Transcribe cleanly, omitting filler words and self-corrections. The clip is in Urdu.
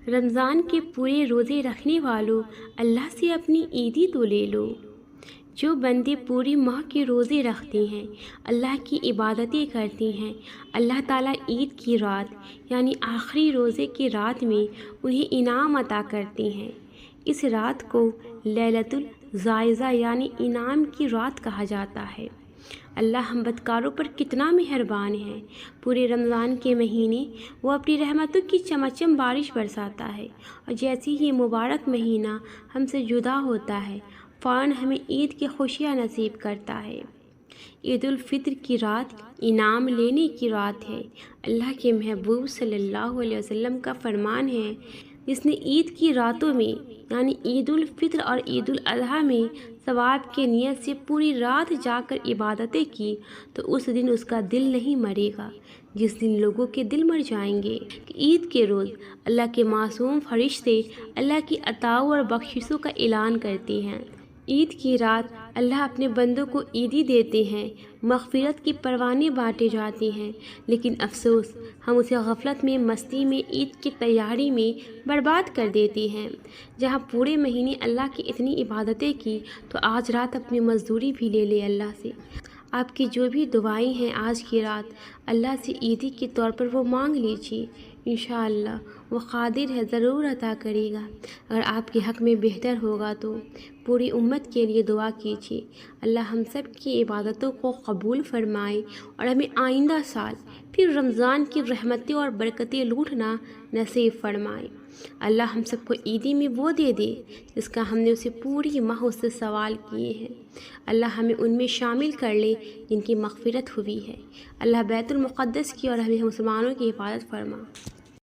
رمضان کے پورے روزے رکھنے والوں، اللہ سے اپنی عیدی تو لے لو۔ جو بندے پوری ماہ کے روزے رکھتے ہیں، اللہ کی عبادتیں کرتے ہیں، اللہ تعالیٰ عید کی رات یعنی آخری روزے کی رات میں انہیں انعام عطا کرتے ہیں۔ اس رات کو لیلۃ الجائزہ یعنی انعام کی رات کہا جاتا ہے۔ اللہ ہم بدکاروں پر کتنا مہربان ہے۔ پورے رمضان کے مہینے وہ اپنی رحمتوں کی چمچم بارش برساتا ہے، اور جیسے ہی یہ مبارک مہینہ ہم سے جدا ہوتا ہے، فوراً ہمیں عید کی خوشیاں نصیب کرتا ہے۔ عید الفطر کی رات انعام لینے کی رات ہے۔ اللہ کے محبوب صلی اللہ علیہ وسلم کا فرمان ہے، جس نے عید کی راتوں میں یعنی عید الفطر اور عید الاضحیٰ میں ثواب کی نیت سے پوری رات جا کر عبادتیں کی تو اس دن اس کا دل نہیں مرے گا، جس دن لوگوں کے دل مر جائیں گے۔ عید کے روز اللہ کے معصوم فرشتے اللہ کی عطاؤں اور بخششوں کا اعلان کرتے ہیں۔ عید کی رات اللہ اپنے بندوں کو عیدی دیتے ہیں، مغفرت کی پروانے بانٹے جاتے ہیں، لیکن افسوس ہم اسے غفلت میں، مستی میں، عید کی تیاری میں برباد کر دیتے ہیں۔ جہاں پورے مہینے اللہ کی اتنی عبادتیں کی تو آج رات اپنی مزدوری بھی لے لے اللہ سے۔ آپ کی جو بھی دعائیں ہیں آج کی رات اللہ سے عیدی کے طور پر وہ مانگ لیجیے، انشاءاللہ وہ قادر ہے، ضرور عطا کرے گا۔ اگر آپ کے حق میں بہتر ہوگا تو پوری امت کے لیے دعا کیجیے، اللہ ہم سب کی عبادتوں کو قبول فرمائے اور ہمیں آئندہ سال پھر رمضان کی رحمتیں اور برکتیں لوٹنا نصیب فرمائے۔ اللہ ہم سب کو عیدی میں وہ دے دے جس کا ہم نے اسے پوری ماہ اس سے سوال کیے ہیں۔ اللہ ہمیں ان میں شامل کر لے جن کی مغفرت ہوئی ہے۔ اللہ بیت المقدس کی اور ہمیں مسلمانوں کی حفاظت فرما۔